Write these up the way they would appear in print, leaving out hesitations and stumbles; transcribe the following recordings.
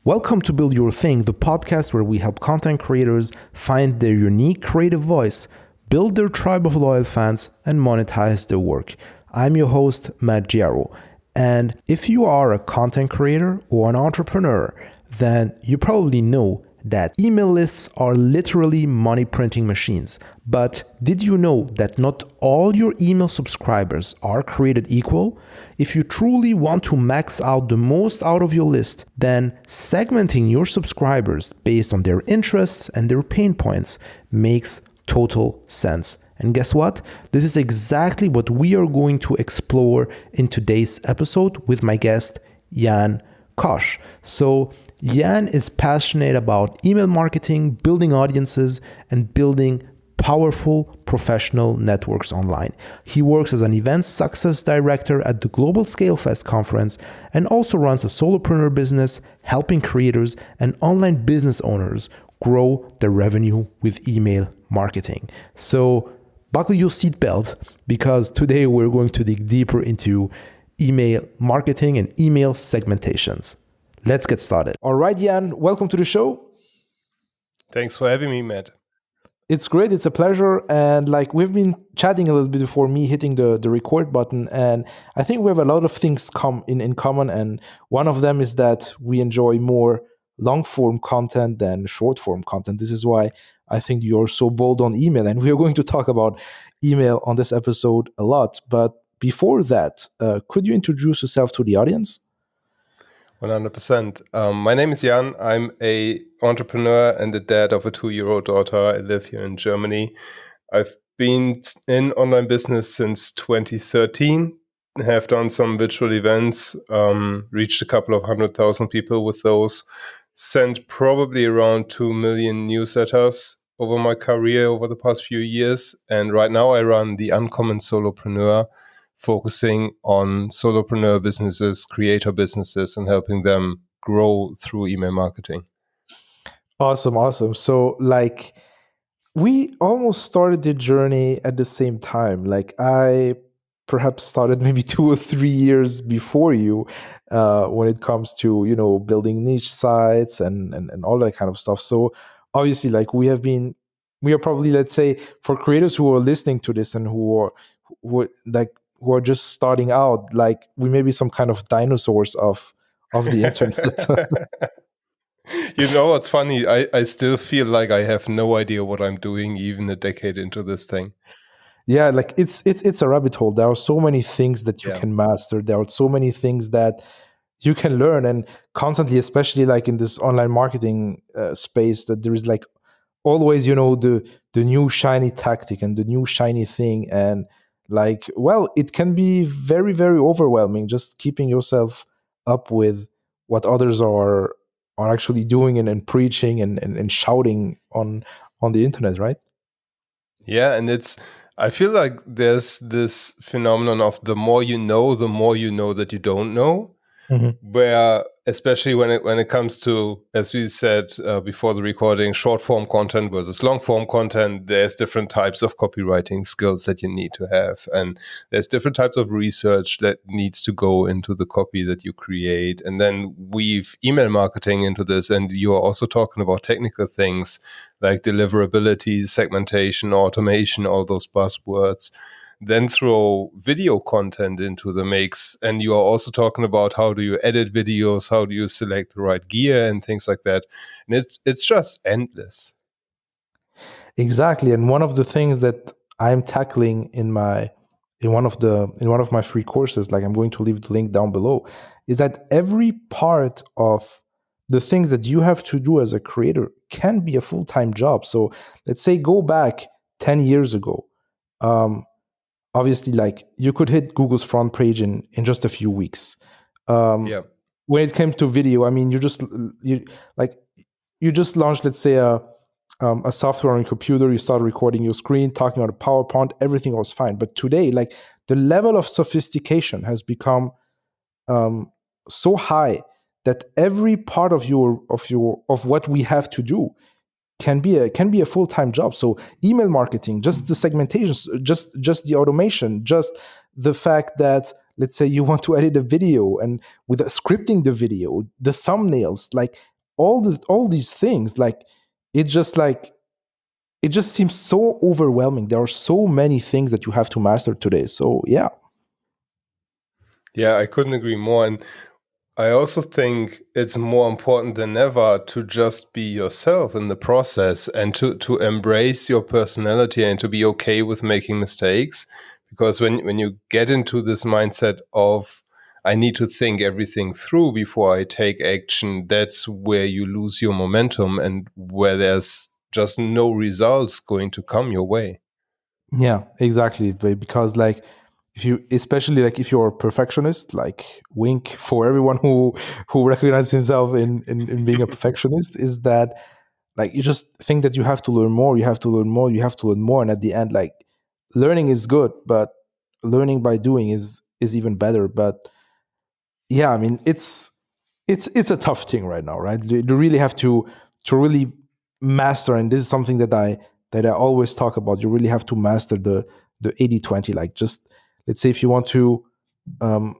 Welcome to Build Your Thing, the podcast where we help content creators find their unique creative voice, build their tribe of loyal fans, and monetize their work. I'm your host, Matt Giaro. And if you are a content creator or an entrepreneur, then you probably know that email lists are literally money printing machines. But did you know that not all your email subscribers are created equal? If you truly want to max out the most out of your list, then segmenting your subscribers based on their interests and their pain points makes total sense. And guess what? This is exactly what we are going to explore in today's episode with my guest, Jan Koch. So Jan is passionate about email marketing, building audiences, and building powerful professional networks online. He works as an event success director at the Global ScaleFest conference and also runs a solopreneur business, helping creators and online business owners grow their revenue with email marketing. So buckle your seatbelt because today we're going to dig deeper into email marketing and email segmentations. Let's get started. All right, Jan, welcome to the show. Thanks for having me, Matt. It's great. It's a pleasure. And we've been chatting a little bit before me hitting the record button. And I think we have a lot of things in common. And one of them is that we enjoy more long form content than short form content. This is why I think you're so bold on email. And we are going to talk about email on this episode a lot. But before that, could you introduce yourself to the audience? 100%. My name is Jan. I'm an entrepreneur and the dad of a 2-year-old daughter. I live here in Germany. I've been in online business since 2013, have done some virtual events, reached a couple of 100,000 people with those, sent probably around 2 million newsletters over my career over the past few years. And right now I run the Uncommon Solopreneur, focusing on solopreneur businesses, creator businesses, and helping them grow through email marketing. Awesome. So we almost started the journey at the same time. I perhaps started maybe 2 or 3 years before you when it comes to, building niche sites and all that kind of stuff. So obviously we are probably, let's say, for creators who are listening to this and who are just starting out, we may be some kind of dinosaurs of the internet. You know what's funny? I still feel like I have no idea what I'm doing even a decade into this thing. Yeah, it's a rabbit hole. There are so many things that you can master. There are so many things that you can learn, and constantly, especially in this online marketing space, that there is always, the new shiny tactic and the new shiny thing, and it can be very, very overwhelming just keeping yourself up with what others are actually doing and preaching and shouting on the internet, right? Yeah, and I feel like there's this phenomenon of the more you know that you don't know. Mm-hmm. Where, especially when it comes to, as we said before the recording, short form content versus long form content, there's different types of copywriting skills that you need to have, and there's different types of research that needs to go into the copy that you create, and then weave email marketing into this, and you're also talking about technical things like deliverability, segmentation, automation, all those buzzwords. Then throw video content into the mix, and you are also talking about how do you edit videos, how do you select the right gear and things like that, and it's just endless. Exactly. And one of the things that I'm tackling in one of my free courses, I'm going to leave the link down below, is that every part of the things that you have to do as a creator can be a full-time job. So let's say go back 10 years ago. Obviously, you could hit Google's front page in just a few weeks. When it came to video, I mean, you just launched, let's say, a software on your computer. You start recording your screen, talking on a PowerPoint. Everything was fine. But today, the level of sophistication has become so high that every part of what we have to do can be a full-time job. So email marketing, just the segmentation, just the automation, just the fact that, let's say, you want to edit a video and with scripting the video, the thumbnails, all these things, like it just seems so overwhelming. There are so many things that you have to master today. So yeah. Yeah, I couldn't agree more. And I also think it's more important than ever to just be yourself in the process and to embrace your personality and to be okay with making mistakes. Because when you get into this mindset of, I need to think everything through before I take action, that's where you lose your momentum and where there's just no results going to come your way. Yeah, exactly. Because like if you, especially like if you're a perfectionist, like wink for everyone who recognizes himself in being a perfectionist, is that like you just think that you have to learn more, you have to learn more, you have to learn more, and at the end, like learning is good, but learning by doing is even better. But yeah, I mean it's a tough thing right now, right? You really have to really master, and this is something that I always talk about. You really have to master the 80/20. Like just let's say if you want to um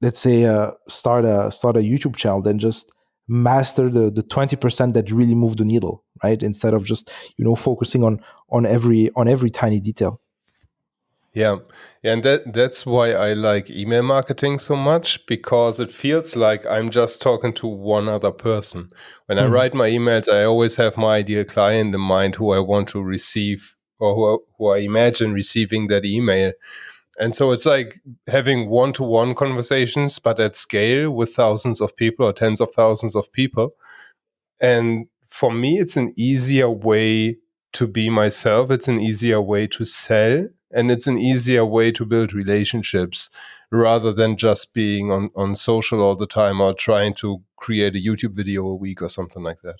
let's say start a YouTube channel, then just master the 20% that really move the needle, right? Instead of just focusing on every tiny detail. Yeah. And that's why I like email marketing so much, because it feels like I'm just talking to one other person. When I Mhm. write my emails, I always have my ideal client in mind who I want to receive, or who I imagine receiving that email. And so it's like having one-to-one conversations, but at scale with thousands of people or tens of thousands of people. And for me, it's an easier way to be myself. It's an easier way to sell. And it's an easier way to build relationships rather than just being on social all the time or trying to create a YouTube video a week or something like that.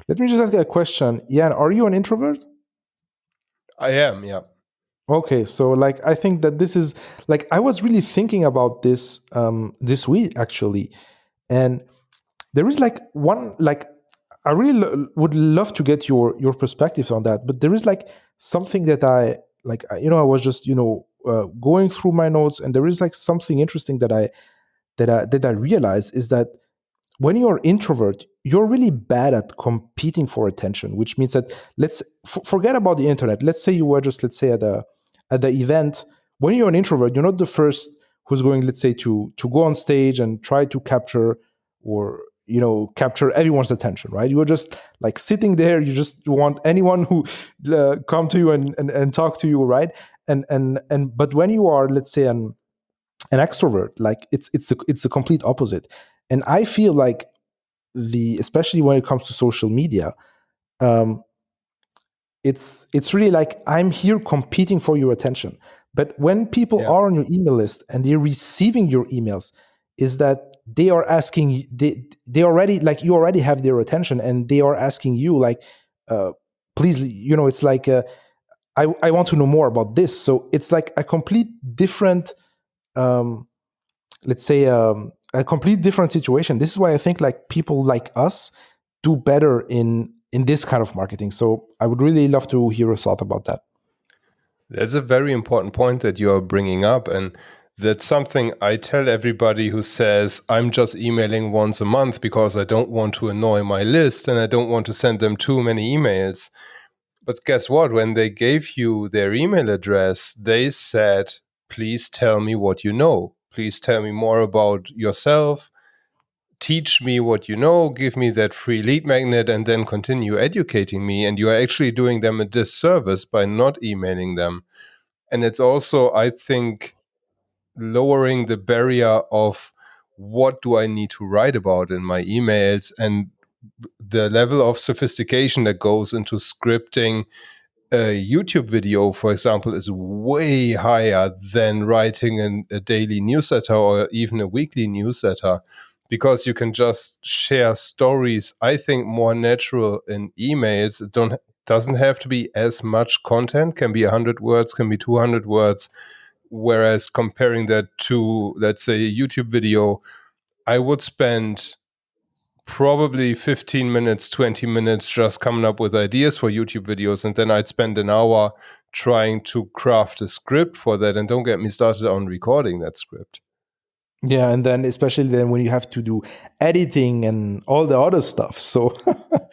Let me just ask you a question. Jan, are you an introvert? I am, yeah. Okay, so like I think that this is like I was really thinking about this week actually, and there is like one like I really would love to get your perspectives on that, but there is like something that I like I was just going through my notes, and there is like something interesting that I realized is that when you're introvert, you're really bad at competing for attention, which means that let's forget about the internet. Let's say you were just, let's say, at the event. When you're an introvert, you're not the first who's going, let's say, to go on stage and try to capture or capture everyone's attention, right? You're just like sitting there. You just want anyone who come to you and talk to you, right? And but when you are, let's say, an extrovert, like it's a complete opposite. And I feel like especially when it comes to social media, um it's really like I'm here competing for your attention. But when people Yeah. are on your email list and they're receiving your emails, is that they are asking, they already, like, you already have their attention, and they are asking you like, uh please, it's like, I want to know more about this. So it's like a complete different, um let's say, a complete different situation. This is why I think like people like us do better in this kind of marketing. So I would really love to hear your thought about that. That's a very important point that you are bringing up. And that's something I tell everybody who says, I'm just emailing once a month because I don't want to annoy my list and I don't want to send them too many emails. But guess what? When they gave you their email address, they said, please tell me what you know. Please tell me more about yourself. Teach me what you know, give me that free lead magnet, and then continue educating me. And you are actually doing them a disservice by not emailing them. And it's also, I think, lowering the barrier of what do I need to write about in my emails, and the level of sophistication that goes into scripting a YouTube video, for example, is way higher than writing a daily newsletter or even a weekly newsletter, because you can just share stories. I think more natural in emails. It doesn't have to be as much content. Can be 100 words, can be 200 words. Whereas comparing that to, let's say, a YouTube video, I would spend probably 15 minutes, 20 minutes just coming up with ideas for YouTube videos. And then I'd spend an hour trying to craft a script for that. And don't get me started on recording that script. Yeah, and then especially then when you have to do editing and all the other stuff. So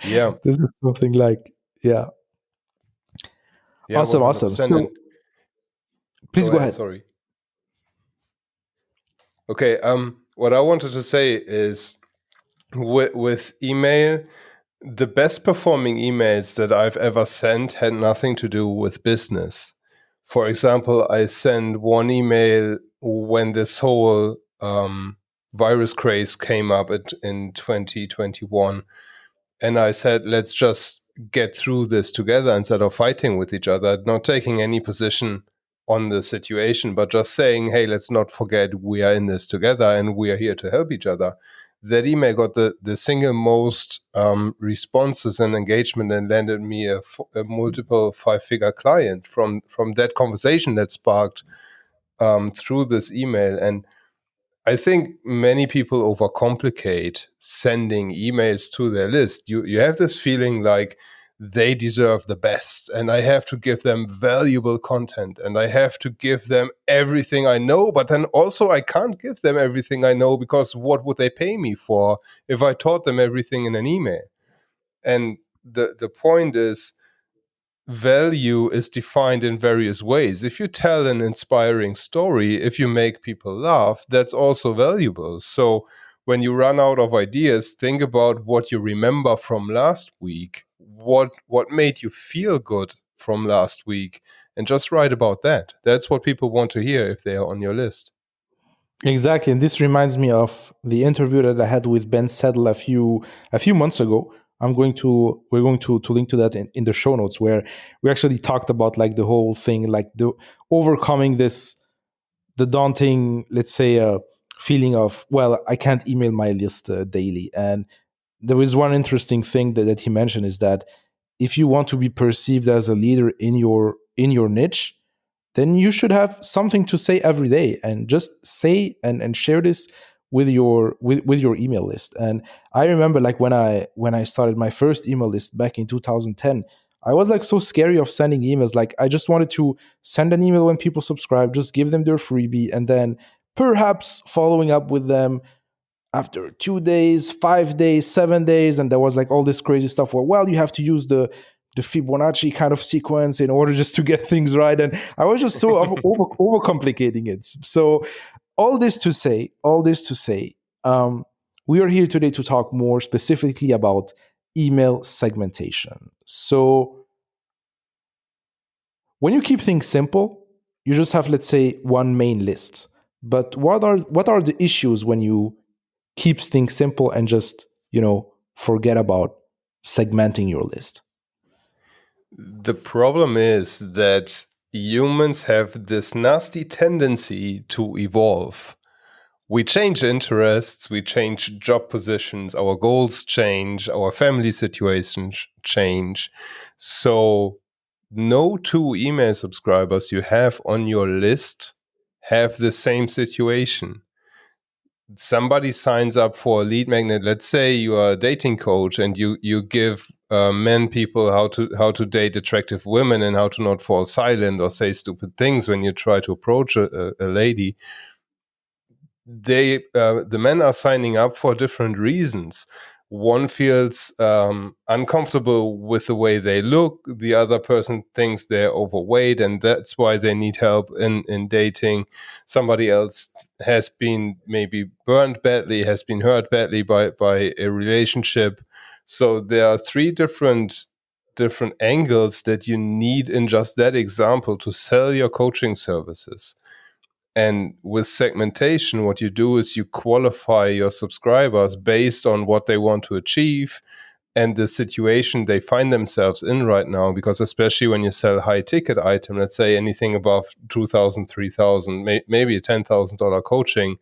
Yeah, this is something like, yeah, yeah, awesome, awesome. 100%. So And please go go ahead, ahead. sorry. Okay, what I wanted to say is with email, the best performing emails that I've ever sent had nothing to do with business. For example, I sent one email when this whole virus craze came up in 2021. And I said, let's just get through this together instead of fighting with each other, not taking any position on the situation, but just saying, hey, let's not forget we are in this together and we are here to help each other. That email got the single most responses and engagement and landed me a multiple 5-figure client from that conversation that sparked through this email. And I think many people overcomplicate sending emails to their list. You have this feeling like they deserve the best and I have to give them valuable content and I have to give them everything I know, but then also I can't give them everything I know because what would they pay me for if I taught them everything in an email? And the point is, value is defined in various ways. If you tell an inspiring story, if you make people laugh, that's also valuable. So when you run out of ideas, think about what you remember from last week, what made you feel good from last week, and just write about that. That's what people want to hear if they are on your list. Exactly, and this reminds me of the interview that I had with Ben Settle a few months ago. We're going to link to that in the show notes, where we actually talked about like the whole thing, like the overcoming the daunting, let's say, feeling of, well, I can't email my list daily. And there is one interesting thing that he mentioned is that if you want to be perceived as a leader in your niche, then you should have something to say every day and just say and share this with your email list. And I remember like when I started my first email list back in 2010, I was like so scary of sending emails. Like I just wanted to send an email when people subscribe, just give them their freebie, and then perhaps following up with them after 2 days, 5 days, 7 days. And there was like all this crazy stuff where, well, you have to use the Fibonacci kind of sequence in order just to get things right. And I was just so overcomplicating it. So all this to say, we are here today to talk more specifically about email segmentation. So when you keep things simple, you just have, let's say, one main list. But what are the issues when you keep things simple and just, forget about segmenting your list? The problem is that humans have this nasty tendency to evolve. We change interests, we change job positions, our goals change, our family situations change. So, no two email subscribers you have on your list have the same situation. Somebody signs up for a lead magnet. Let's say you are a dating coach and you give men people how to date attractive women and how to not fall silent or say stupid things when you try to approach a lady. The men are signing up for different reasons. One feels uncomfortable with the way they look. The other person thinks they're overweight, and that's why they need help in dating. Somebody else has been maybe burned badly, has been hurt badly by a relationship. So there are three different angles that you need in just that example to sell your coaching services. And with segmentation, what you do is you qualify your subscribers based on what they want to achieve and the situation they find themselves in right now. Because especially when you sell high ticket item, let's say anything above 2,000, 3,000, maybe a $10,000 coaching,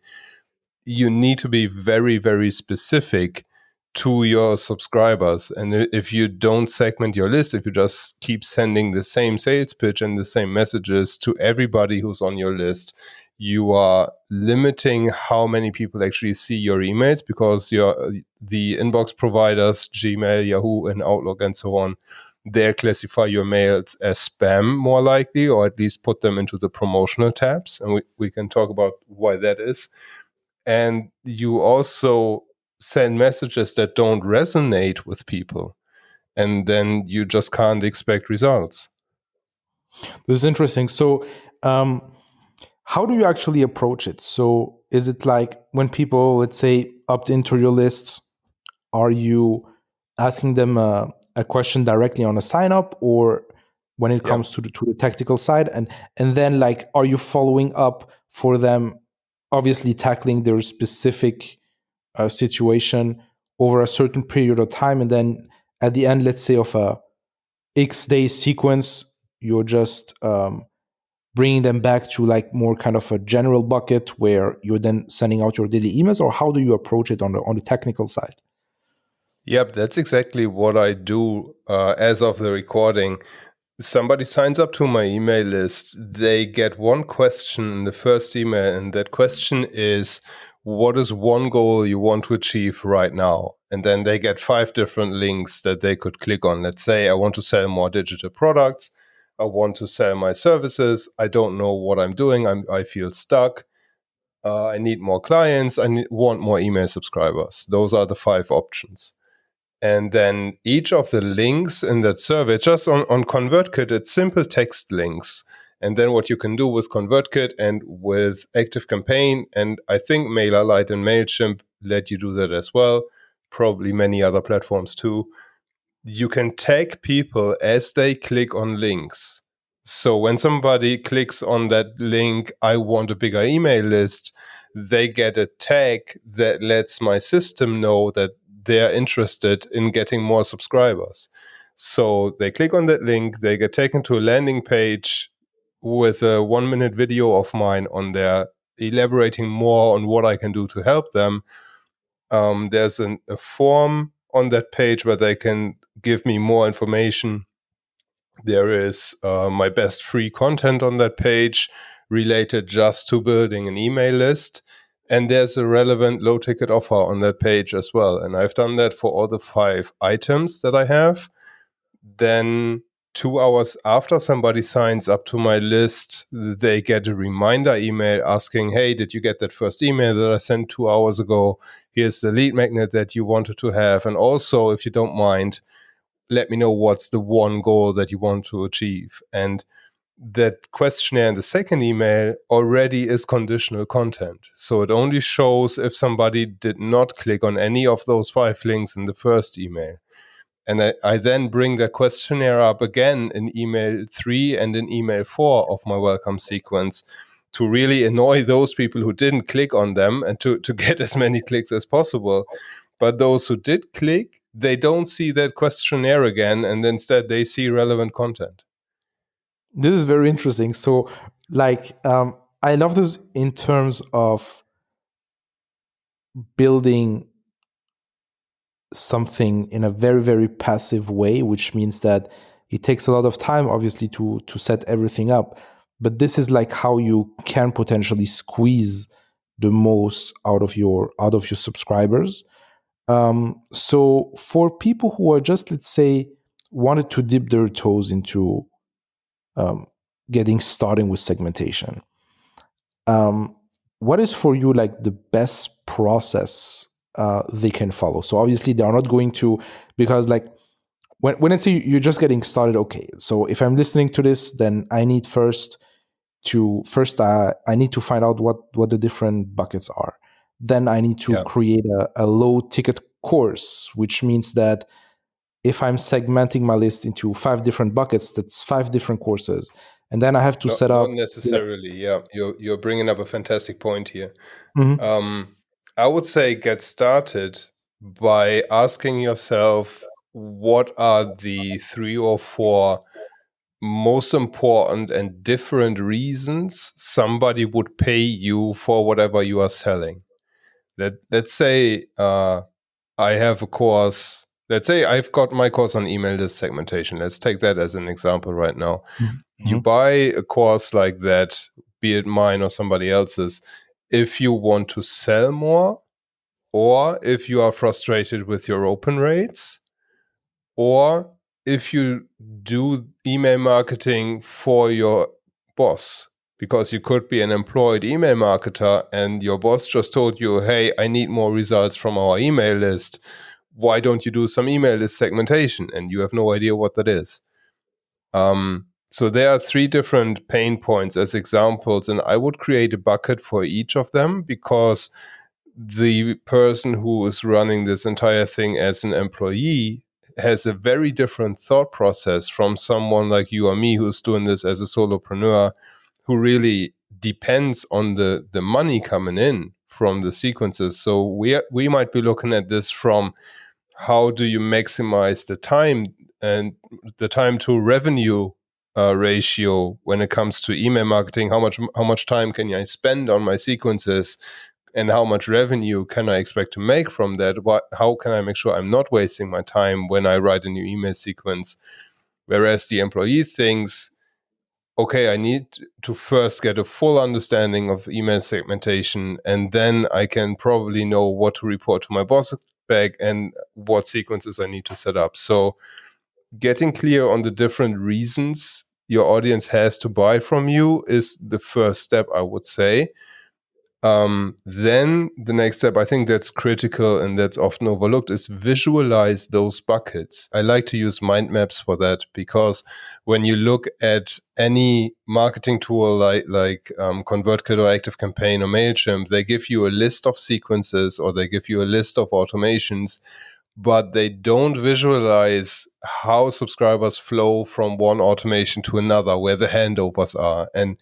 you need to be very, very specific to your subscribers. And if you don't segment your list, if you just keep sending the same sales pitch and the same messages to everybody who's on your list, you are limiting how many people actually see your emails, because the inbox providers, Gmail, Yahoo, and Outlook, and so on, they classify your mails as spam more likely, or at least put them into the promotional tabs. And we can talk about why that is. and you also send messages that don't resonate with people, and then you just can't expect results. This is interesting. So, how do you actually approach it? So, is it like when people, let's say, opt into your list, are you asking them a question directly on a sign up, or when it Yeah. comes to the technical side, and then like, are you following up for them, obviously tackling their specific situation over a certain period of time, and then at the end, let's say, of a X day sequence, you're just bringing them back to like more kind of a general bucket where you're then sending out your daily emails, or how do you approach it on the technical side? Yep, that's exactly what I do as of the recording. Somebody signs up to my email list. They get one question in the first email, and that question is, what is one goal you want to achieve right now? And then they get 5 different links that they could click on. Let's say, I want to sell more digital products. I want to sell my services. I don't know what I'm doing. I feel stuck. I need more clients. Want more email subscribers. Those are the 5 options. And then each of the links in that survey, just on ConvertKit, it's simple text links. And then what you can do with ConvertKit and with ActiveCampaign, and I think MailerLite and MailChimp let you do that as well, probably many other platforms too, you can tag people as they click on links. So when somebody clicks on that link, I want a bigger email list, they get a tag that lets my system know that they're interested in getting more subscribers. So they click on that link, they get taken to a landing page with a 1-minute video of mine on there, elaborating more on what I can do to help them. There's a form on that page where they can give me more information. There is my best free content on that page related just to building an email list. And there's a relevant low ticket offer on that page as well. And I've done that for all the 5 items that I have. Then 2 hours after somebody signs up to my list, they get a reminder email asking, hey, did you get that first email that I sent 2 hours ago? Here's the lead magnet that you wanted to have. And also, if you don't mind, let me know what's the one goal that you want to achieve. And that questionnaire in the second email already is conditional content. So it only shows if somebody did not click on any of those 5 links in the first email. And I then bring the questionnaire up again in email 3 and in email 4 of my welcome sequence to really annoy those people who didn't click on them and to get as many clicks as possible. But those who did click, they don't see that questionnaire again, and instead they see relevant content. This is very interesting. So, like, I love this in terms of building something in a very, very passive way, which means that it takes a lot of time, obviously, to set everything up. But this is like how you can potentially squeeze the most out of your subscribers. So for people who are just, let's say, wanted to dip their toes into getting started with segmentation, what is for you like the best process they can follow? So obviously they are not going to, because like when it's you're just getting started, okay, so if I'm listening to this, then I need I need to find out what the different buckets are. Then I need to create a low ticket course, which means that if I'm segmenting my list into 5 different buckets, that's 5 different courses. And then I have to set up. Not necessarily. Yeah, you're bringing up a fantastic point here. Mm-hmm. I would say get started by asking yourself, what are the 3 or 4 most important and different reasons somebody would pay you for whatever you are selling. Let's say I have a course. Let's say I've got my course on email list segmentation. Let's take that as an example right now. Mm-hmm. You buy a course like that, be it mine or somebody else's, if you want to sell more, or if you are frustrated with your open rates, or if you do email marketing for your boss because you could be an employed email marketer and your boss just told you, hey, I need more results from our email list. Why don't you do some email list segmentation? And you have no idea what that is. So there are 3 different pain points as examples, and I would create a bucket for each of them, because the person who is running this entire thing as an employee has a very different thought process from someone like you or me who's doing this as a solopreneur, who really depends on the money coming in from the sequences. So we might be looking at this from how do you maximize the time and the time to revenue ratio when it comes to email marketing. How much time can I spend on my sequences, and how much revenue can I expect to make from that? How can I make sure I'm not wasting my time when I write a new email sequence? Whereas the employee thinks, okay, I need to first get a full understanding of email segmentation, and then I can probably know what to report to my boss back and what sequences I need to set up. So getting clear on the different reasons your audience has to buy from you is the first step, I would say. Then the next step, I think that's critical and that's often overlooked, is visualize those buckets. I like to use mind maps for that, because when you look at any marketing tool like ConvertKit or ActiveCampaign or MailChimp, they give you a list of sequences or they give you a list of automations, but they don't visualize how subscribers flow from one automation to another, where the handovers are. And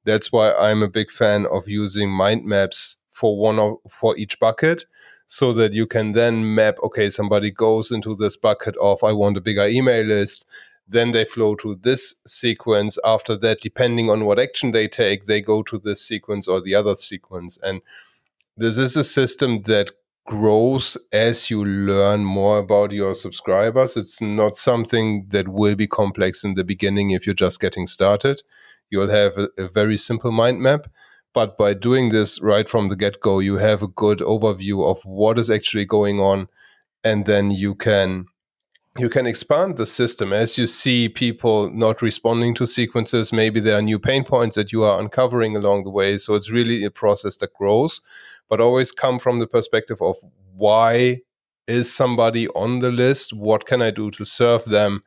that's why I'm a big fan of using mind maps for each bucket, so that you can then map, okay, somebody goes into this bucket of, I want a bigger email list. Then they flow to this sequence. After that, depending on what action they take, they go to this sequence or the other sequence. And this is a system that grows as you learn more about your subscribers. It's not something that will be complex in the beginning if you're just getting started. You'll have a very simple mind map. But by doing this right from the get-go, you have a good overview of what is actually going on. And then you can expand the system as you see people not responding to sequences. Maybe there are new pain points that you are uncovering along the way. So it's really a process that grows, but always come from the perspective of, why is somebody on the list? What can I do to serve them?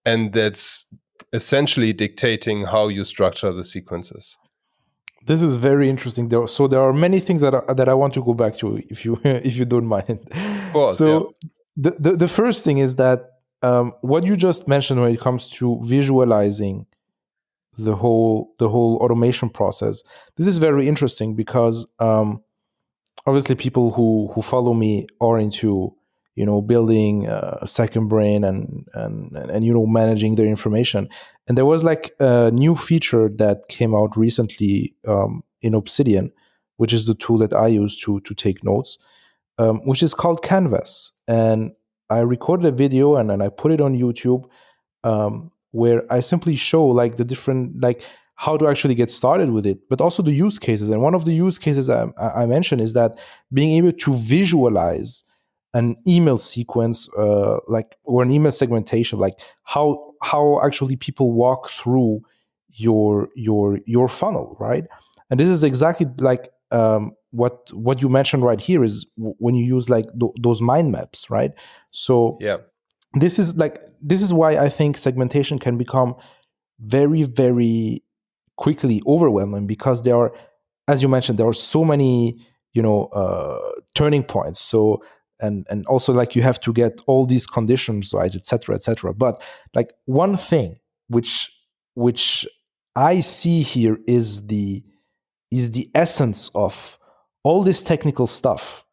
And that's essentially dictating how you structure the sequences. This is very interesting. So there are many things that I want to go back to, if you if you don't mind. Of course, so the first thing is that what you just mentioned when it comes to visualizing the whole automation process. This is very interesting because obviously people who follow me are into building a second brain and managing their information. And there was like a new feature that came out recently in Obsidian, which is the tool that I use to take notes, which is called Canvas. And I recorded a video and then I put it on YouTube, where I simply show like the different, like how to actually get started with it, but also the use cases. And one of the use cases I mentioned is that being able to visualize an email sequence, or an email segmentation, like how actually people walk through your funnel, right? And this is exactly like what you mentioned right here is when you use like those mind maps, right? So yeah. this is why I think segmentation can become very, very quickly overwhelming, because there are, as you mentioned, there are so many turning points. So and also like you have to get all these conditions right, etc., etc. But like one thing which I see here is the essence of all this technical stuff,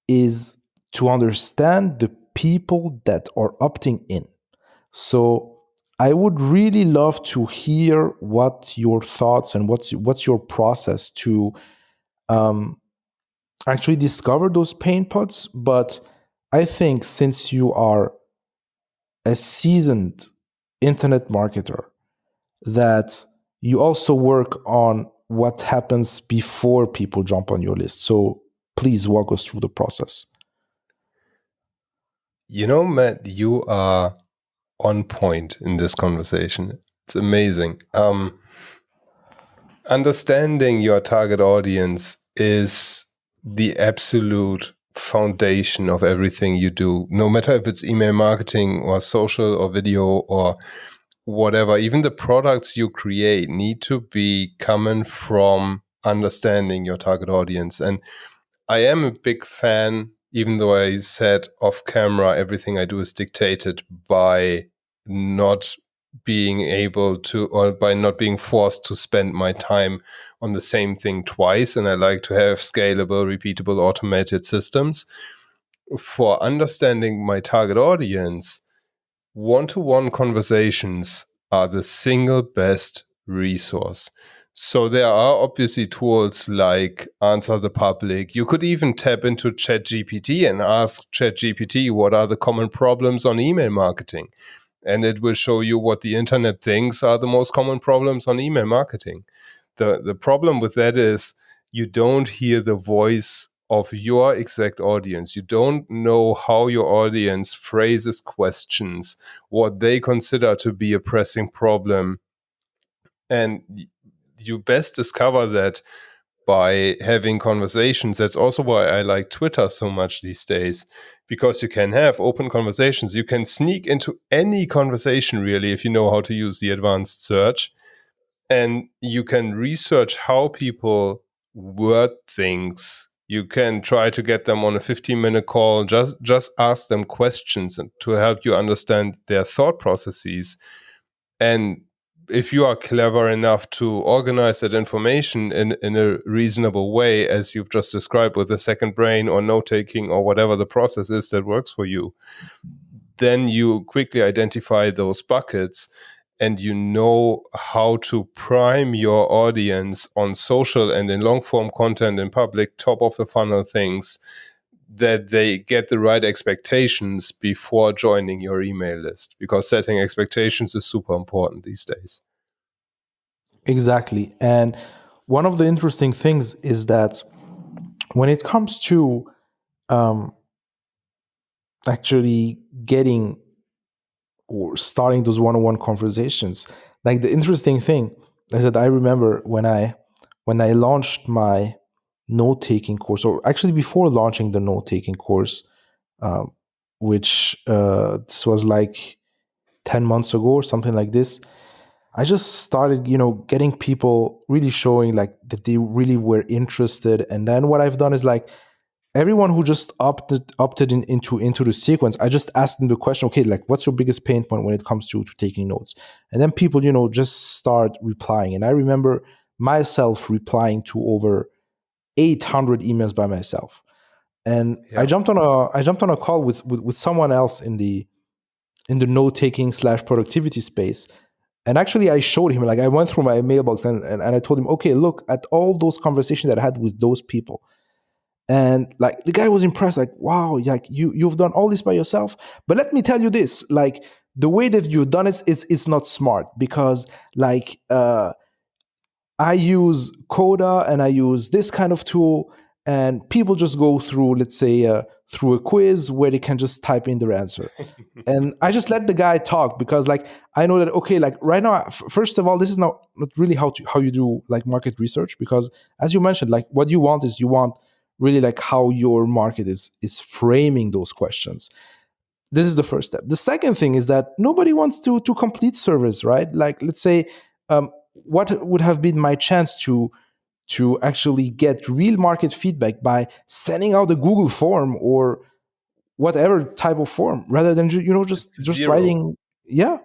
is to understand the people that are opting in. So I would really love to hear what your thoughts and what's your process to actually discover those pain points. But I think since you are a seasoned internet marketer, that you also work on what happens before people jump on your list. So please walk us through the process. Matt, you are on point in this conversation. It's amazing. Understanding your target audience is the absolute foundation of everything you do, no matter if it's email marketing or social or video or whatever. Even the products you create need to be coming from understanding your target audience. And I am a big fan, even though I said off camera, everything I do is dictated by not being able to, or by not being forced to spend my time on the same thing twice. And I like to have scalable, repeatable, automated systems. For understanding my target audience, one-to-one conversations are the single best resource. So there are obviously tools like Answer the Public. You could even tap into ChatGPT and ask ChatGPT what are the common problems on email marketing. And it will show you what the internet thinks are the most common problems on email marketing. The problem with that is you don't hear the voice of your exact audience. You don't know how your audience phrases questions, what they consider to be a pressing problem. And you best discover that by having conversations. That's also why I like Twitter so much these days, because you can have open conversations. You can sneak into any conversation, really, if you know how to use the advanced search. And you can research how people word things. You can try to get them on a 15-minute call, just ask them questions and to help you understand their thought processes. And if you are clever enough to organize that information in a reasonable way, as you've just described with a second brain or note-taking or whatever the process is that works for you, then you quickly identify those buckets and you know how to prime your audience on social and in long-form content in public, top of the funnel things, that they get the right expectations before joining your email list, because setting expectations is super important these days. Exactly. And one of the interesting things is that when it comes to actually getting or starting those one-on-one conversations, like the interesting thing is that I remember when I launched my note-taking course, or actually before launching the note-taking course, which this was like 10 months ago or something like this, I just started, getting people really showing like that they really were interested. And then what I've done is like everyone who just opted into the sequence, I just asked them the question, okay, like what's your biggest pain point when it comes to taking notes? And then people, just start replying. And I remember myself replying to over 800 emails by myself. And Yeah. I jumped on a call with someone else in the note-taking / productivity space. And actually, I showed him, like, I went through my mailbox and I told him, okay, look at all those conversations that I had with those people. And like the guy was impressed, like, wow, like you've done all this by yourself. But let me tell you this, like the way that you've done it is not smart, because like I use Coda and I use this kind of tool, and people just go through, let's say, through a quiz where they can just type in their answer. And I just let the guy talk, because like I know that, okay, like right now, first of all, this is not really how you do like market research, because as you mentioned, like what you want is you want really like how your market is framing those questions. This is the first step. The second thing is that nobody wants to complete surveys, right? Like let's say, what would have been my chance to actually get real market feedback by sending out a Google form or whatever type of form, rather than just Zero. writing. Yeah,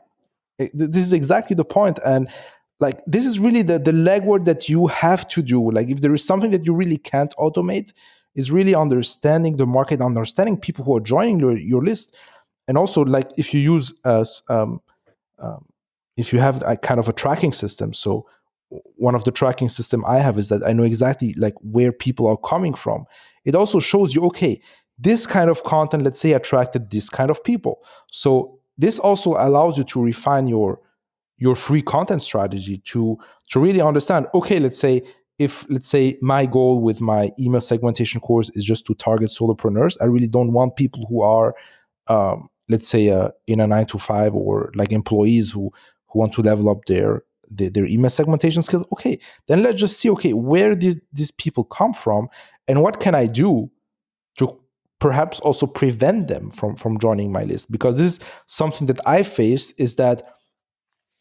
this is exactly the point. And like this is really the legwork that you have to do. Like if there is something that you really can't automate, is really understanding the market, understanding people who are joining your list. And also, like if you use if you have a kind of a tracking system. So one of the tracking system I have is that I know exactly like where people are coming from. It also shows you, okay, this kind of content, let's say, attracted this kind of people. So this also allows you to refine your free content strategy to really understand, okay, let's say my goal with my email segmentation course is just to target solopreneurs. I really don't want people who are let's say in a 9 to 5, or like employees who want to level up their their email segmentation skills. Okay, then let's just see, okay, where these people come from, and what can I do to perhaps also prevent them from joining my list? Because this is something that I faced, is that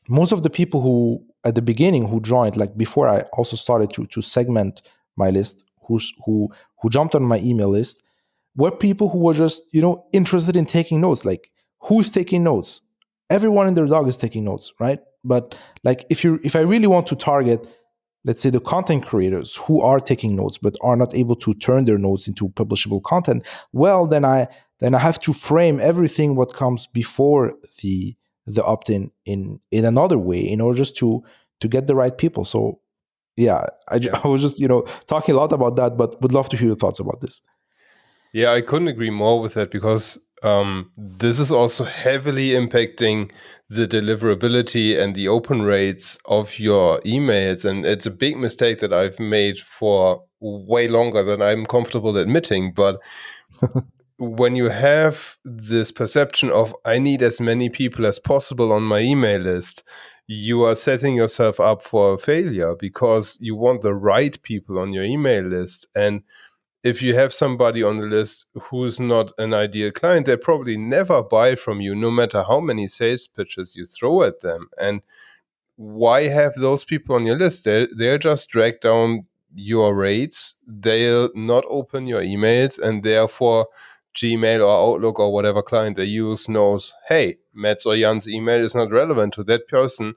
most of the people who at the beginning who joined, like before I also started to segment my list, who jumped on my email list, were people who were just, interested in taking notes. Like, who's taking notes? Everyone and their dog is taking notes, right? But like, if I really want to target, let's say, the content creators who are taking notes but are not able to turn their notes into publishable content, well, then I have to frame everything what comes before the opt-in in another way, in order just to get the right people. So yeah, I was just talking a lot about that, but would love to hear your thoughts about this. Yeah, I couldn't agree more with that, because this is also heavily impacting the deliverability and the open rates of your emails. And it's a big mistake that I've made for way longer than I'm comfortable admitting. But when you have this perception of, I need as many people as possible on my email list, you are setting yourself up for a failure, because you want the right people on your email list. And if you have somebody on the list who's not an ideal client, they probably never buy from you, no matter how many sales pitches you throw at them. And why have those people on your list? They'll just drag down your rates. They'll not open your emails, and therefore Gmail or Outlook or whatever client they use knows, hey, Matt's or Jan's email is not relevant to that person.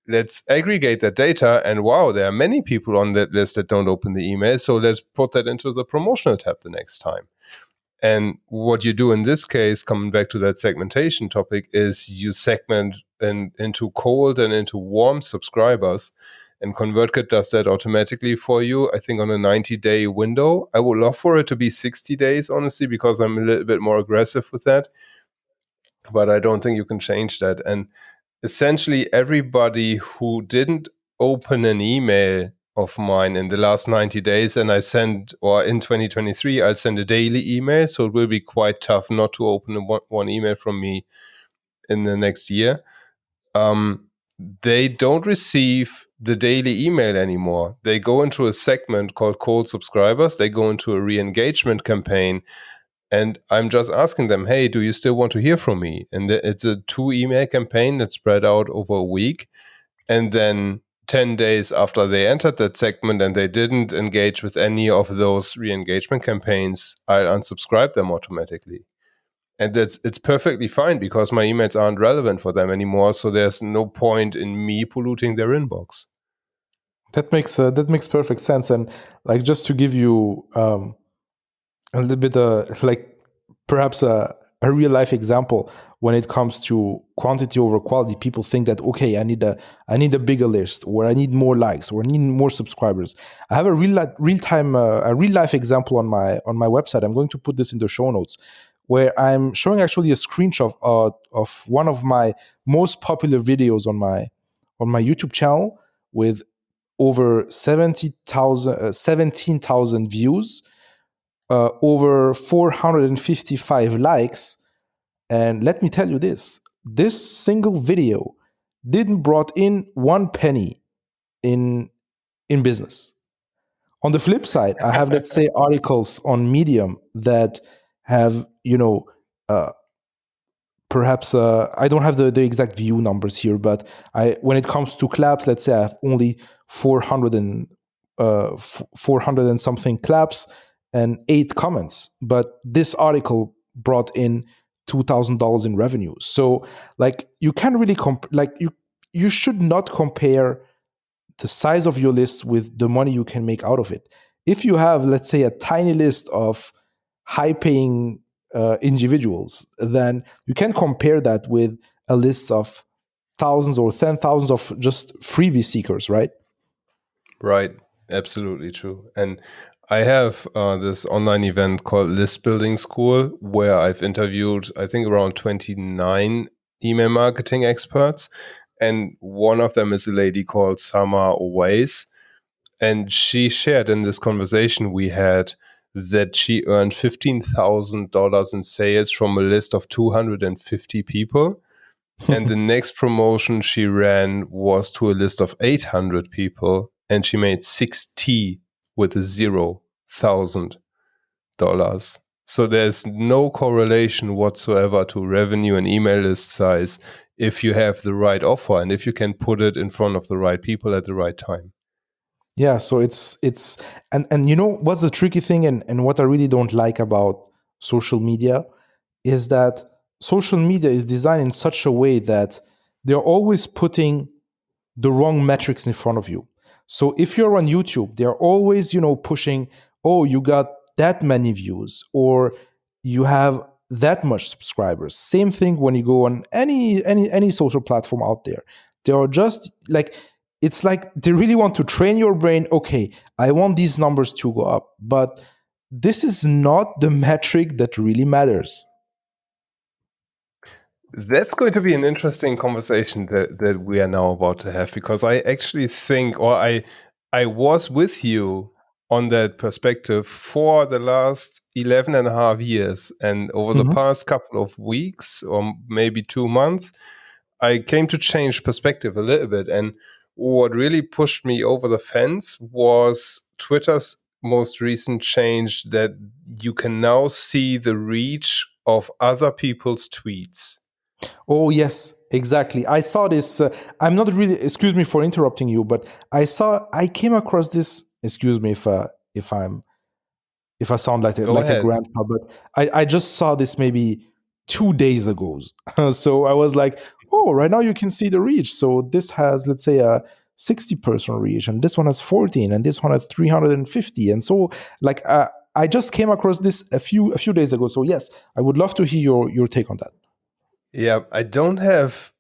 Let's aggregate that data, and wow, there are many people on that list that don't open the email, so let's put that into the promotional tab the next time. And what you do in this case, coming back to that segmentation topic, is you segment into cold and into warm subscribers, and ConvertKit does that automatically for you, I think on a 90-day window. I would love for it to be 60 days, honestly, because I'm a little bit more aggressive with that, but I don't think you can change that. And essentially everybody who didn't open an email of mine in the last 90 days, and I send, or in 2023, I'll send a daily email. So it will be quite tough not to open one email from me in the next year. They don't receive the daily email anymore. They go into a segment called cold subscribers. They go into a re-engagement campaign. And I'm just asking them, hey, do you still want to hear from me? And it's a 2 email campaign that's spread out over a week. And then 10 days after they entered that segment and they didn't engage with any of those re-engagement campaigns, I'll unsubscribe them automatically. And it's perfectly fine, because my emails aren't relevant for them anymore. So there's no point in me polluting their inbox. That makes perfect sense. And like, just to give you a little bit like perhaps a real life example, when it comes to quantity over quality, people think that, okay, I need a bigger list, or I need more likes, or I need more subscribers. I have a real life example on my website. I'm going to put this in the show notes, where I'm showing actually a screenshot of one of my most popular videos on my YouTube channel, with over 17,000 views, over 455 likes. And let me tell you this single video didn't brought in 1 penny in business. On the flip side, I have, let's say, articles on Medium that have, perhaps I don't have the exact view numbers here, but when it comes to claps, let's say I have only 400 and something claps and 8 comments, but this article brought in $2,000 in revenue. So like, you can't really you should not compare the size of your list with the money you can make out of it. If you have, let's say, a tiny list of high paying individuals, then you can compare that with a list of thousands or 10,000s of just freebie seekers, right? Right. Absolutely true. And I have this online event called List Building School, where I've interviewed, I think, around 29 email marketing experts. And one of them is a lady called Sama Owais. And she shared in this conversation we had that she earned $15,000 in sales from a list of 250 people. And the next promotion she ran was to a list of 800 people, and she made 6T with a $0,000. So there's no correlation whatsoever to revenue and email list size if you have the right offer and if you can put it in front of the right people at the right time. Yeah, so it's and you know what's the tricky thing, and what I really don't like about social media is that social media is designed in such a way that they're always putting the wrong metrics in front of you. So if you're on YouTube, they're always, pushing, oh, you got that many views, or you have that much subscribers. Same thing when you go on any social platform out there. They are just like, it's like they really want to train your brain. Okay, I want these numbers to go up, but this is not the metric that really matters. That's going to be an interesting conversation that we are now about to have, because I actually think, or I was with you on that perspective for the last 11 and a half years. And over the past couple of weeks, or maybe 2 months, I came to change perspective a little bit. And what really pushed me over the fence was Twitter's most recent change, that you can now see the reach of other people's tweets. Oh, yes, exactly. I saw this. I'm not really, excuse me for interrupting you, but I came across this. Excuse me if I sound like Go a ahead. grandpa, but I just saw this maybe 2 days ago. So I was like, oh, right now you can see the reach. So this has, let's say, a 60-person reach, and this one has 14, and this one has 350. And so, like, I just came across this a few days ago. So yes, I would love to hear your take on that. Yeah, I don't have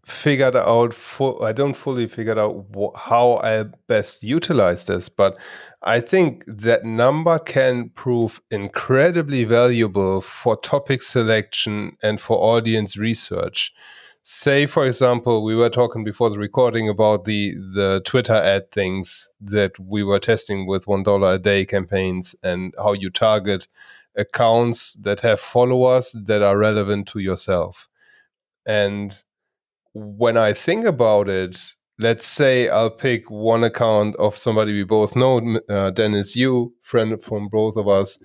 figured out I don't fully figured out how I best utilize this, but I think that number can prove incredibly valuable for topic selection and for audience research. Say, for example, we were talking before the recording about the Twitter ad things that we were testing with $1 a day campaigns, and how you target accounts that have followers that are relevant to yourself. And when I think about it, let's say I'll pick one account of somebody we both know, Dennis, you, friend from both of us,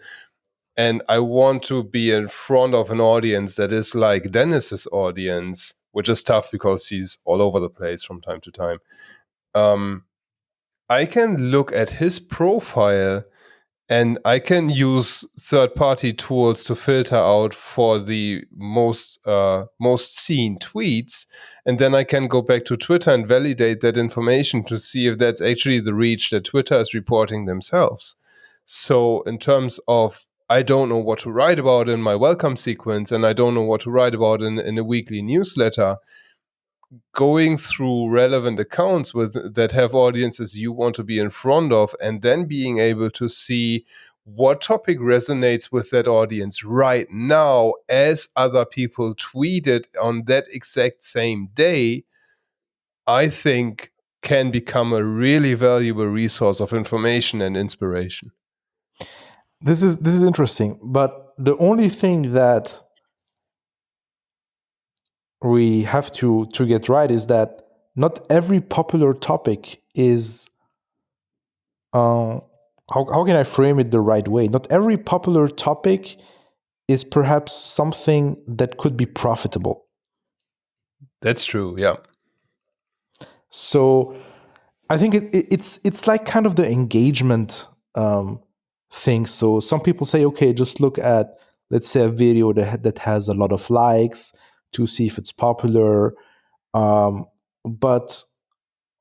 and I want to be in front of an audience that is like Dennis's audience, which is tough because he's all over the place from time to time. I can look at his profile, and I can use third-party tools to filter out for the most seen tweets, and then I can go back to Twitter and validate that information to see if that's actually the reach that Twitter is reporting themselves. So in terms of, I don't know what to write about in my welcome sequence, and I don't know what to write about in a weekly newsletter, going through relevant accounts that have audiences you want to be in front of, and then being able to see what topic resonates with that audience right now as other people tweet it on that exact same day, I think can become a really valuable resource of information and inspiration. This is interesting, but the only thing that we have to get right is that not every popular topic is how can I frame it the right way? Not every popular topic is perhaps something that could be profitable. That's true, yeah. So I think it's like kind of the engagement thing. So some people say, okay, just look at, let's say, a video that has a lot of likes to see if it's popular. But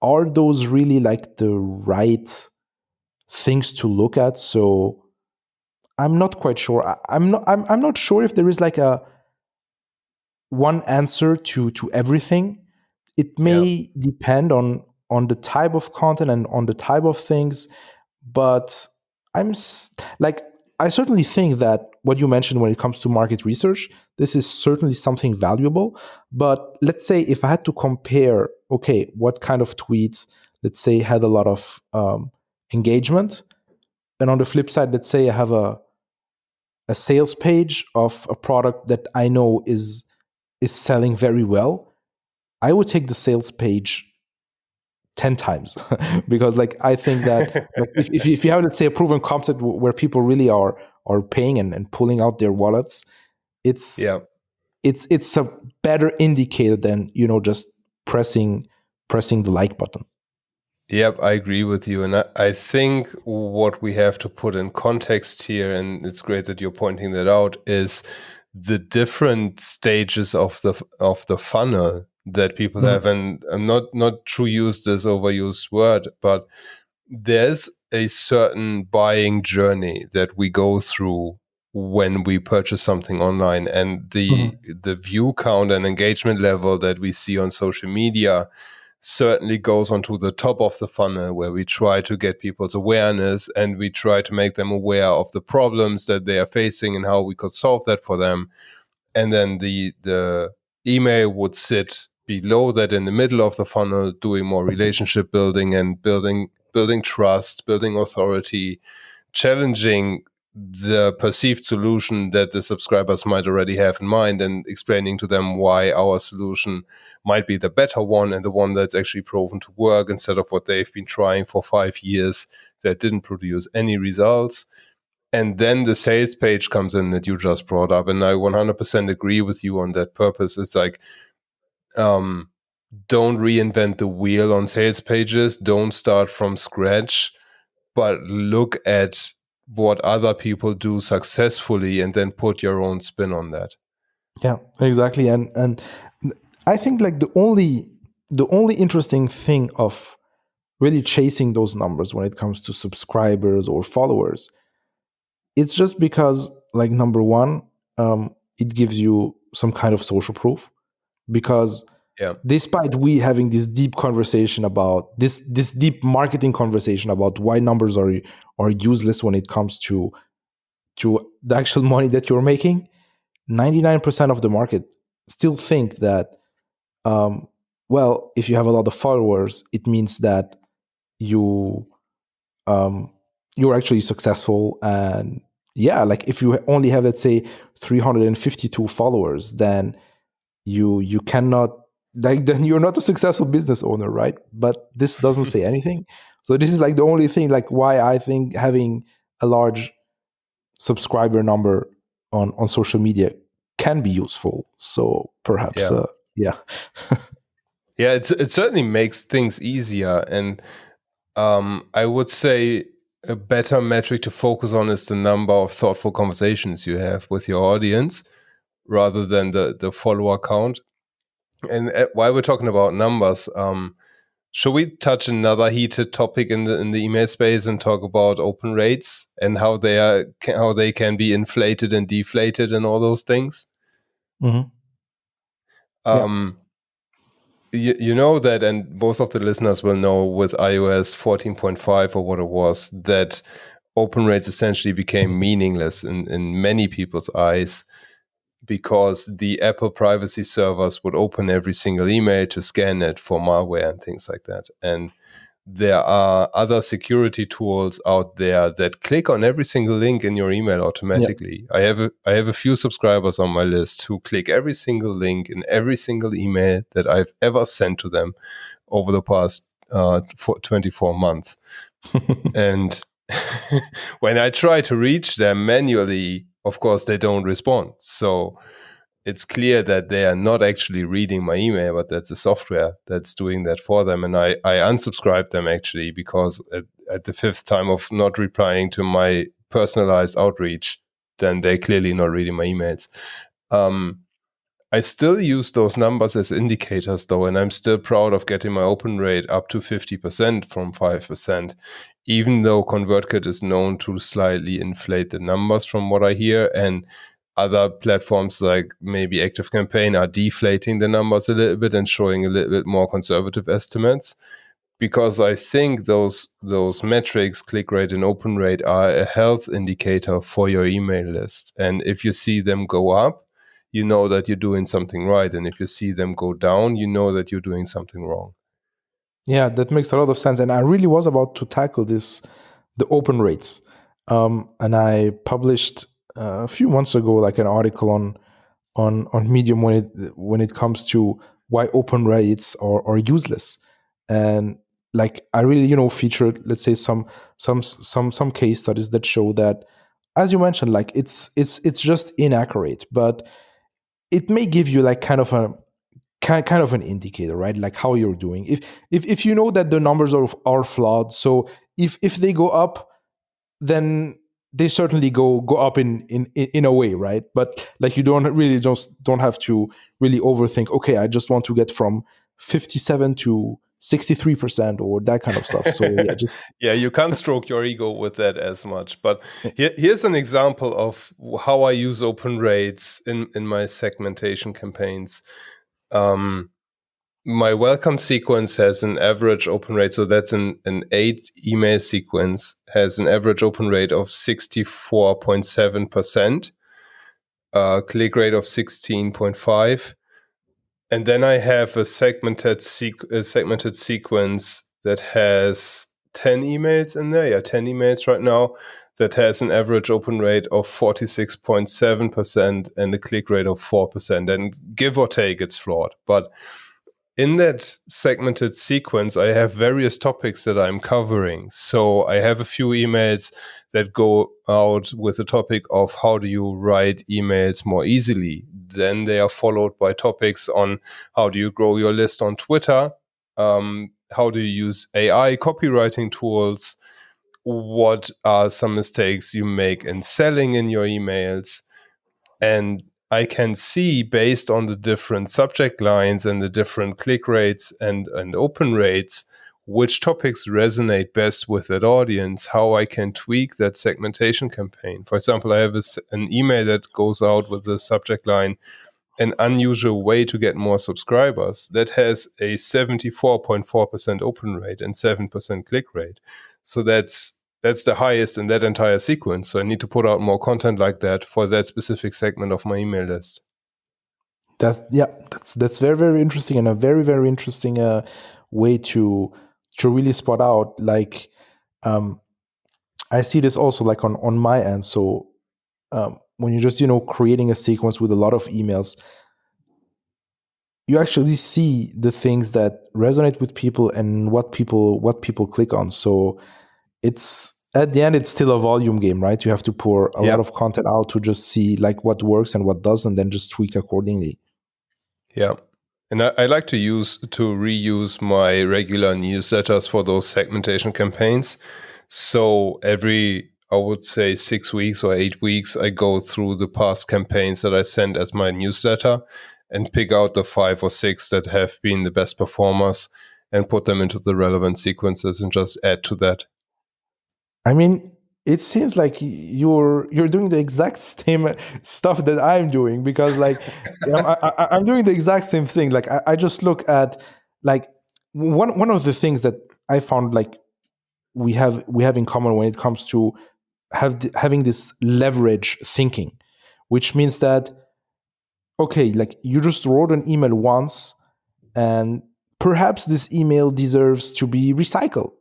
are those really like the right things to look at? So I'm not quite sure. I'm not sure if there is like a one answer to everything. It may depend on the type of content and on the type of things, but like, I certainly think that what you mentioned when it comes to market research, this is certainly something valuable. But let's say if I had to compare, okay, what kind of tweets, let's say, had a lot of engagement, and on the flip side, let's say I have a sales page of a product that I know is is selling very well, I would take the sales page 10 times because like I think that like if you have, let's say, a proven concept where people really are paying and pulling out their wallets, Yeah. it's a better indicator than, just pressing the like button. Yep, I agree with you. And I think what we have to put in context here, and it's great that you're pointing that out, is the different stages of the funnel that people have. And I'm not to use this overused word, but there's a certain buying journey that we go through when we purchase something online, and the view count and engagement level that we see on social media certainly goes onto the top of the funnel, where we try to get people's awareness and we try to make them aware of the problems that they are facing and how we could solve that for them. And then the email would sit below that in the middle of the funnel, doing more relationship building and building trust, building authority, challenging the perceived solution that the subscribers might already have in mind, and explaining to them why our solution might be the better one and the one that's actually proven to work, instead of what they've been trying for 5 years that didn't produce any results. And then the sales page comes in that you just brought up. And I 100% agree with you on that purpose. It's like, don't reinvent the wheel on sales pages. Don't start from scratch, but look at what other people do successfully and then put your own spin on that. Yeah, exactly. And I think like the only interesting thing of really chasing those numbers when it comes to subscribers or followers, it's just because, like, number one, it gives you some kind of social proof, because despite we having this deep conversation about this deep marketing conversation about why numbers are useless when it comes to the actual money that you're making, 99% of the market still think that, well, if you have a lot of followers, it means that you you're actually successful. And yeah, like if you only have, let's say, 352 followers, then you cannot, like, then you're not a successful business owner, right? But this doesn't say anything. So this is like the only thing, like, why I think having a large subscriber number on social media can be useful. So perhaps yeah. Yeah, it certainly makes things easier. And I would say a better metric to focus on is the number of thoughtful conversations you have with your audience, rather than the follower count. And while we're talking about numbers, should we touch another heated topic in the email space and talk about open rates and how they can be inflated and deflated and all those things? Mm-hmm. You know that, and most of the listeners will know, with iOS 14.5 or what it was, that open rates essentially became meaningless in many people's eyes, because the Apple privacy servers would open every single email to scan it for malware and things like that. And there are other security tools out there that click on every single link in your email automatically. I have a few subscribers on my list who click every single link in every single email that I've ever sent to them over the past 24 months. And when I try to reach them manually, of course, they don't respond. So it's clear that they are not actually reading my email, but that's the software that's doing that for them. And I unsubscribed them, actually, because at the fifth time of not replying to my personalized outreach, then they're clearly not reading my emails. I still use those numbers as indicators, though, and I'm still proud of getting my open rate up to 50% from 5%, even though ConvertKit is known to slightly inflate the numbers from what I hear, and other platforms like maybe ActiveCampaign are deflating the numbers a little bit and showing a little bit more conservative estimates. Because I think those metrics, click rate and open rate, are a health indicator for your email list. And if you see them go up, you know that you're doing something right. And if you see them go down, you know that you're doing something wrong. Yeah, that makes a lot of sense. And I really was about to tackle the open rates. And I published a few months ago, like, an article on Medium when it comes to why open rates are useless. And like I really, featured, let's say, some case studies that show that, as you mentioned, like it's just inaccurate, but it may give you like kind of an indicator, right? Like how you're doing. If you know that the numbers are flawed, so if they go up, then they certainly go up in a way, right? But like you don't have to really overthink. Okay, I just want to get from 57 to 63% or that kind of stuff. So yeah, just yeah, you can't stroke your ego with that as much. But here's an example of how I use open rates in my segmentation campaigns. My welcome sequence has an average open rate, so that's an 8 email sequence, has an average open rate of 64.7%, click rate of 16.5. And then I have a segmented sequence that has 10 emails in there. Yeah, 10 emails right now, that has an average open rate of 46.7% and a click rate of 4%. And give or take, it's flawed. But in that segmented sequence, I have various topics that I'm covering. So I have a few emails that go out with the topic of how do you write emails more easily. Then they are followed by topics on how do you grow your list on Twitter, how do you use AI copywriting tools, what are some mistakes you make in selling in your emails. And I can see, based on the different subject lines and the different click rates and open rates, which topics resonate best with that audience, how I can tweak that segmentation campaign. For example, I have an email that goes out with the subject line, an unusual way to get more subscribers, that has a 74.4% open rate and 7% click rate. So that's the highest in that entire sequence. So I need to put out more content like that for that specific segment of my email list. That's very, very interesting, and a very, very interesting way to really spot out. Like I see this also like on my end. So when you're just creating a sequence with a lot of emails, you actually see the things that resonate with people and what people click on. So it's, at the end, it's still a volume game, right? You have to pour a lot of content out to just see like what works and what doesn't, then just tweak accordingly. Yeah. And I like to reuse my regular newsletters for those segmentation campaigns. So every, I would say, 6 weeks or 8 weeks, I go through the past campaigns that I sent as my newsletter and pick out the 5 or 6 that have been the best performers and put them into the relevant sequences and just add to that. I mean, it seems like you're doing the exact same stuff that I'm doing, because like I'm doing the exact same thing. Like I just look at like one of the things that I found like we have in common when it comes to having this leverage thinking, which means that, okay, like you just wrote an email once, and perhaps this email deserves to be recycled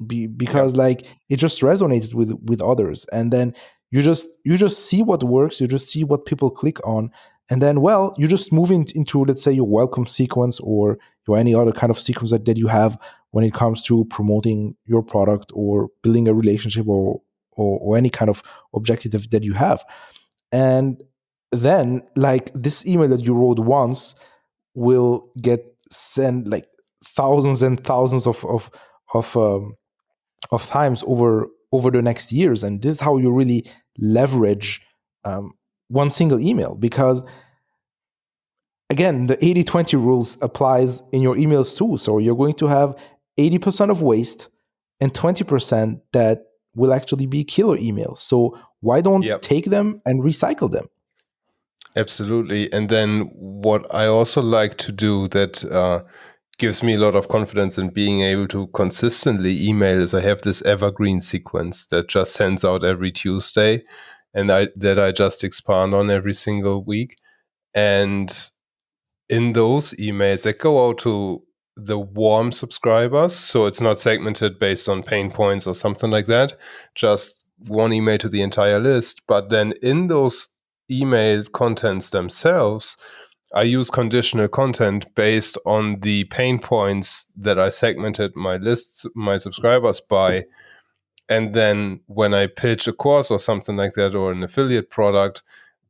because like it just resonated with others, and then you just see what works, you just see what people click on, and then, well, you just move into, let's say, your welcome sequence or your any other kind of sequence that you have when it comes to promoting your product or building a relationship or any kind of objective that you have. And then like this email that you wrote once will get sent like thousands and thousands of times over the next years, and this is how you really leverage one single email, because again, the 80-20 rules applies in your emails too. So you're going to have 80% of waste and 20% that will actually be killer emails. So why don't take them and recycle them? Absolutely. And then what I also like to do that gives me a lot of confidence in being able to consistently email is I have this evergreen sequence that just sends out every Tuesday, and that I just expand on every single week. And in those emails that go out to the warm subscribers, so it's not segmented based on pain points or something like that, just one email to the entire list. But then in those email contents themselves, I use conditional content based on the pain points that I segmented my lists, my subscribers by. And then when I pitch a course or something like that, or an affiliate product,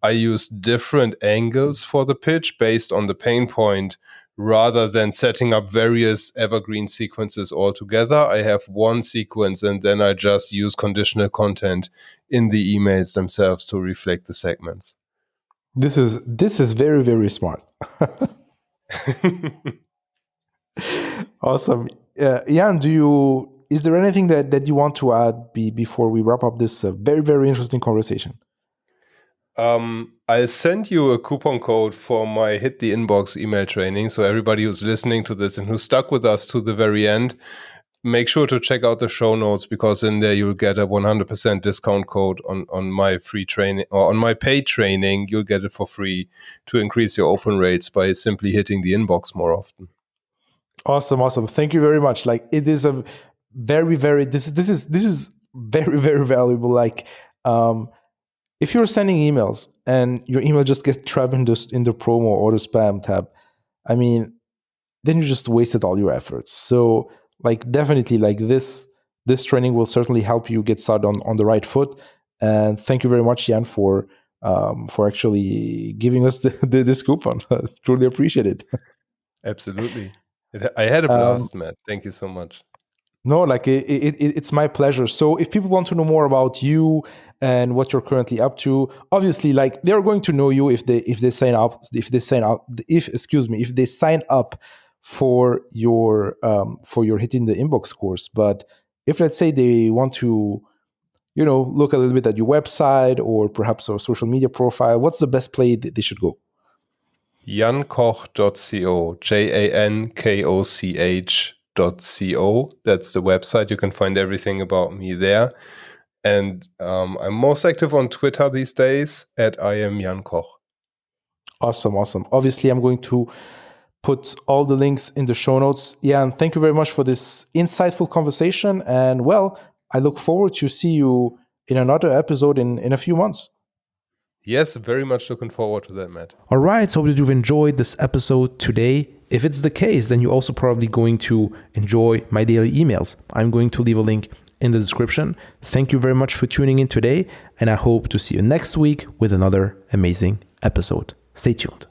I use different angles for the pitch based on the pain point, rather than setting up various evergreen sequences all together. I have one sequence, and then I just use conditional content in the emails themselves to reflect the segments. This is very, very smart. Awesome. Jan, is there anything that you want to add before we wrap up this very, very interesting conversation? I'll send you a coupon code for my Hit the Inbox email training. So everybody who's listening to this and who stuck with us to the very end, make sure to check out the show notes, because in there you'll get a 100% discount code on my free training, or on my paid training. You'll get it for free to increase your open rates by simply hitting the inbox more often. Awesome. Thank you very much. Like, it is a very, very, this is very, very valuable. Like, if you're sending emails and your email just gets trapped in the promo or the spam tab, I mean, then you just wasted all your efforts. So, like, definitely, like, this training will certainly help you get started on the right foot. And thank you very much, Jan, for actually giving us this coupon. Truly appreciate it. Absolutely. I had a blast, Matt. Thank you so much. No, like, it's my pleasure. So if people want to know more about you and what you're currently up to, obviously, like, they're going to know you if they sign up for your Hitting the Inbox course. But if, let's say, they want to, look a little bit at your website or perhaps a social media profile, what's the best place that they should go? jankoch.co, jankoch.co. That's the website. You can find everything about me there. And I'm most active on Twitter these days at I am Jan Koch. Awesome. Obviously, I'm going to put all the links in the show notes. Yeah, and thank you very much for this insightful conversation. And, well, I look forward to see you in another episode in a few months. Yes, very much looking forward to that, Matt. All right, so hope that you've enjoyed this episode today. If it's the case, then you're also probably going to enjoy my daily emails. I'm going to leave a link in the description. Thank you very much for tuning in today, and I hope to see you next week with another amazing episode. Stay tuned.